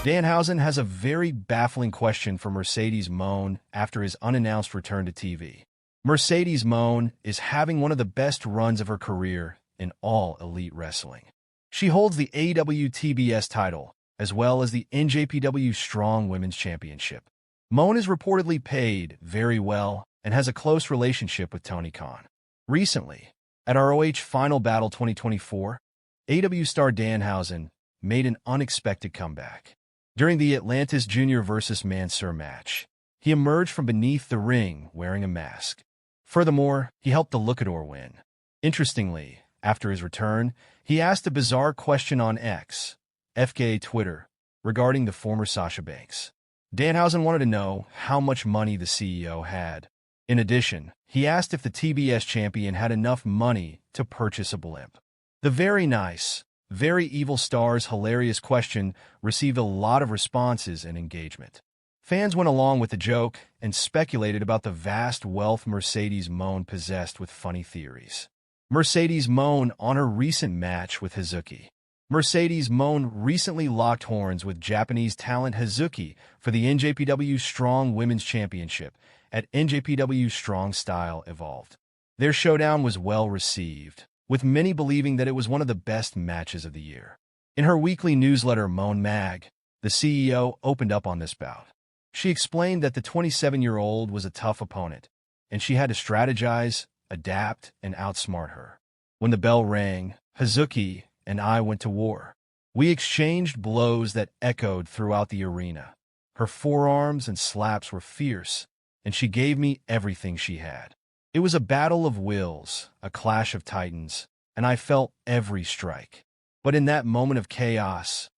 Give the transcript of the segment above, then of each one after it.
Danhausen has a very baffling question for Mercedes Mone after his unannounced return to TV. Mercedes Mone is having one of the best runs of her career in all elite wrestling. She holds the AEW TBS title, as well as the NJPW Strong Women's Championship. Mone is reportedly paid very well and has a close relationship with Tony Khan. Recently, at ROH Final Battle 2024, AEW star Danhausen made an unexpected comeback. During the Atlantis Jr. vs. Mansur match, he emerged from beneath the ring wearing a mask. Furthermore, he helped the Luchador win. Interestingly, after his return, he asked a bizarre question on X, FKA Twitter, regarding the former Sasha Banks. Danhausen wanted to know how much money the CEO had. In addition, he asked if the TBS Champion had enough money to purchase a blimp. The very nice, very evil star's hilarious question received a lot of responses and engagement. Fans went along with the joke and speculated about the vast wealth Mercedes Mone possessed with funny theories. Mercedes Mone on her recent match with Hazuki. Mercedes Mone recently locked horns with Japanese talent Hazuki for the NJPW Strong Women's Championship at NJPW Strong Style Evolved. Their showdown was well received, with many believing that it was one of the best matches of the year. In her weekly newsletter Mone Mag, the CEO opened up on this bout. She explained that the 27-year-old was a tough opponent, and she had to strategize, adapt, and outsmart her. When the bell rang, Hazuki and I went to war. We exchanged blows that echoed throughout the arena. Her forearms and slaps were fierce, and she gave me everything she had. It was a battle of wills, a clash of titans, and I felt every strike. But in that moment of chaos,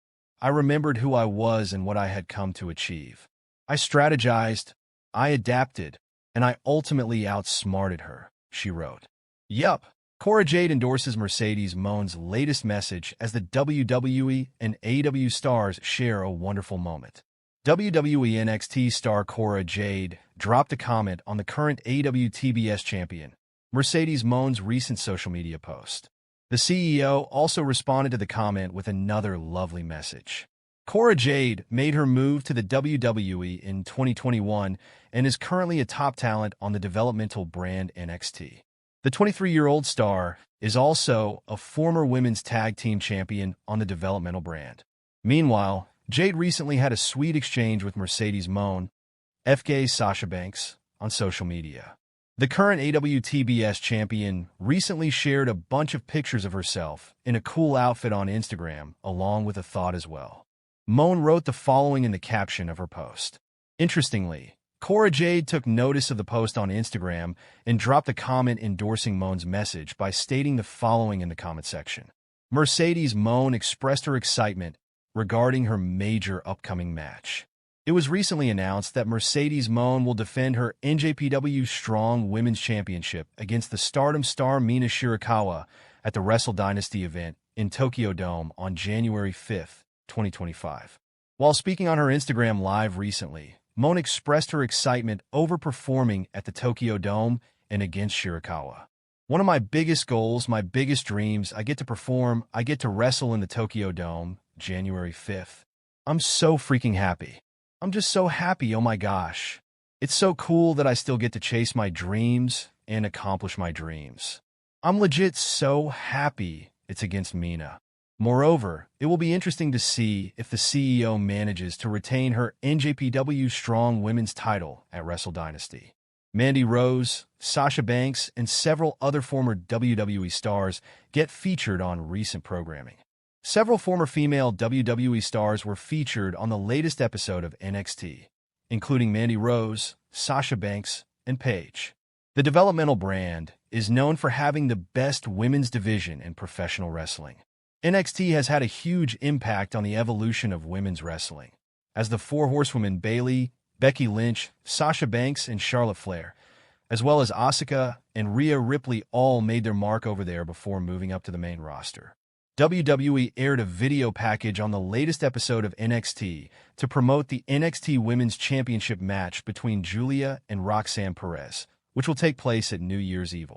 I remembered who I was and what I had come to achieve. I strategized, I adapted, and I ultimately outsmarted her, she wrote. Yup, Cora Jade endorses Mercedes Mone's latest message as the WWE and AEW stars share a wonderful moment. WWE NXT star Cora Jade dropped a comment on the current AEW TBS Champion, Mercedes Mone's recent social media post. The CEO also responded to the comment with another lovely message. Cora Jade made her move to the WWE in 2021 and is currently a top talent on the developmental brand NXT. The 23-year-old star is also a former women's tag team champion on the developmental brand. Meanwhile, Jade recently had a sweet exchange with Mercedes Mone, FKA Sasha Banks, on social media. The current AEW TBS champion recently shared a bunch of pictures of herself in a cool outfit on Instagram, along with a thought as well. Mone wrote the following in the caption of her post. Interestingly, Cora Jade took notice of the post on Instagram and dropped a comment endorsing Mone's message by stating the following in the comment section. Mercedes Mone expressed her excitement regarding her major upcoming match. It was recently announced that Mercedes Mone will defend her NJPW Strong Women's Championship against the Stardom star Mina Shirakawa at the Wrestle Dynasty event in Tokyo Dome on January 5th, 2025. While speaking on her Instagram Live recently, Mone expressed her excitement over performing at the Tokyo Dome and against Shirakawa. One of my biggest goals, my biggest dreams, I get to perform, I get to wrestle in the Tokyo Dome, January 5th. I'm so freaking happy. I'm just so happy, oh my gosh. It's so cool that I still get to chase my dreams and accomplish my dreams. I'm legit so happy it's against Mina. Moreover, it will be interesting to see if the CEO manages to retain her NJPW Strong Women's title at Wrestle Dynasty. Mandy Rose, Sasha Banks, and several other former WWE stars get featured on recent programming. Several former female WWE stars were featured on the latest episode of NXT, including Mandy Rose, Sasha Banks, and Paige. The developmental brand is known for having the best women's division in professional wrestling. NXT has had a huge impact on the evolution of women's wrestling, as the four horsewomen Bayley, Becky Lynch, Sasha Banks, and Charlotte Flair, as well as Asuka and Rhea Ripley all made their mark over there before moving up to the main roster. WWE aired a video package on the latest episode of NXT to promote the NXT Women's Championship match between Julia and Roxanne Perez, which will take place at New Year's Eve.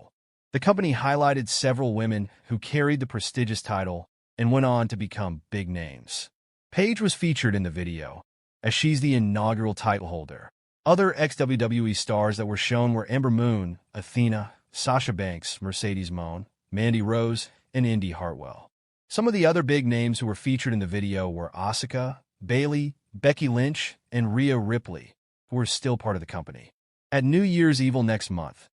The company highlighted several women who carried the prestigious title and went on to become big names. Paige was featured in the video, as she's the inaugural title holder. Other ex-WWE stars that were shown were Ember Moon, Athena, Sasha Banks, Mercedes Mone, Mandy Rose, and Indy Hartwell. Some of the other big names who were featured in the video were Asuka, Bayley, Becky Lynch, and Rhea Ripley, who are still part of the company. At New Year's Evil next month,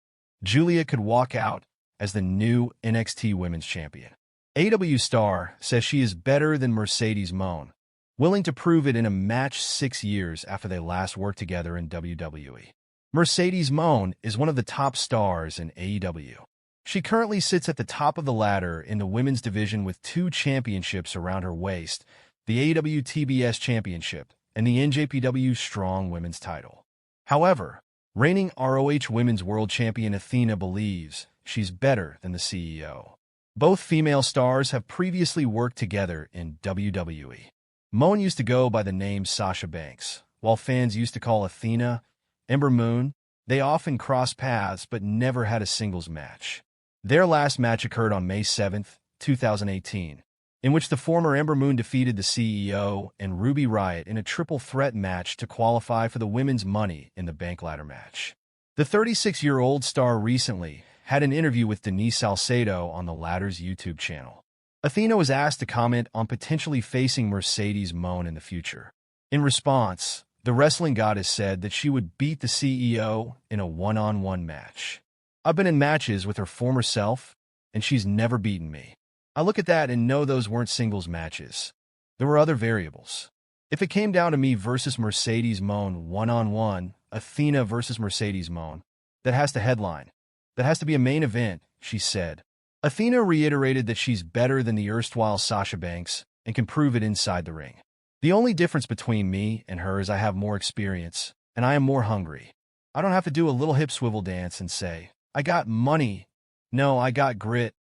Julia could walk out as the new NXT Women's Champion. AEW star says she is better than Mercedes Mone, willing to prove it in a match 6 years after they last worked together in WWE. Mercedes Mone is one of the top stars in AEW. She currently sits at the top of the ladder in the women's division with 2 championships around her waist, the AEW TBS Championship and the NJPW Strong Women's Title. However, reigning ROH Women's World Champion Athena believes she's better than the CEO. Both female stars have previously worked together in WWE. Mone used to go by the name Sasha Banks, while fans used to call Athena Ember Moon. They often crossed paths but never had a singles match. Their last match occurred on May 7, 2018, in which the former Ember Moon defeated the CEO and Ruby Riott in a triple threat match to qualify for the women's Money in the Bank ladder match. The 36-year-old star recently had an interview with Denise Salcedo on the latter's YouTube channel. Athena was asked to comment on potentially facing Mercedes Mone in the future. In response, the wrestling goddess said that she would beat the CEO in a one-on-one match. I've been in matches with her former self, and she's never beaten me. I look at that and know those weren't singles matches. There were other variables. If it came down to me versus Mercedes Mone one-on-one, Athena versus Mercedes Mone, that has to headline. That has to be a main event, she said. Athena reiterated that she's better than the erstwhile Sasha Banks and can prove it inside the ring. The only difference between me and her is I have more experience, and I am more hungry. I don't have to do a little hip swivel dance and say, I got money. No, I got grit.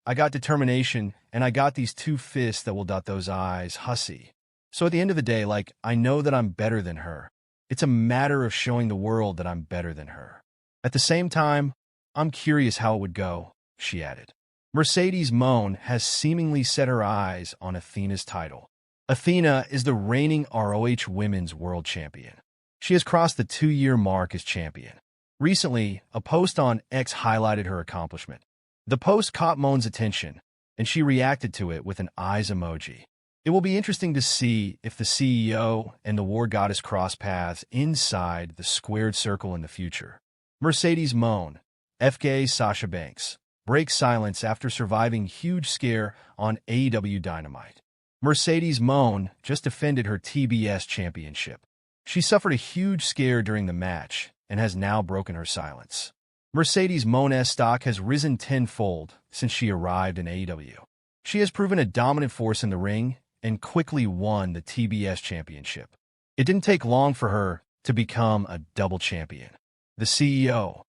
I got determination, and I got these 2 fists that will dot those I's, hussy. So at the end of the day, I know that I'm better than her. It's a matter of showing the world that I'm better than her. At the same time, I'm curious how it would go, she added. Mercedes Mone has seemingly set her eyes on Athena's title. Athena is the reigning ROH Women's World Champion. She has crossed the 2-year mark as champion. Recently, a post on X highlighted her accomplishment. The post caught Mone's attention, and she reacted to it with an eyes emoji. It will be interesting to see if the CEO and the War Goddess cross paths inside the squared circle in the future. Mercedes Mone, FK Sasha Banks, breaks silence after surviving huge scare on AEW Dynamite. Mercedes Mone just defended her TBS Championship. She suffered a huge scare during the match and has now broken her silence. Mercedes Mone's stock has risen tenfold since she arrived in AEW. She has proven a dominant force in the ring and quickly won the TBS Championship. It didn't take long for her to become a double champion. The CEO,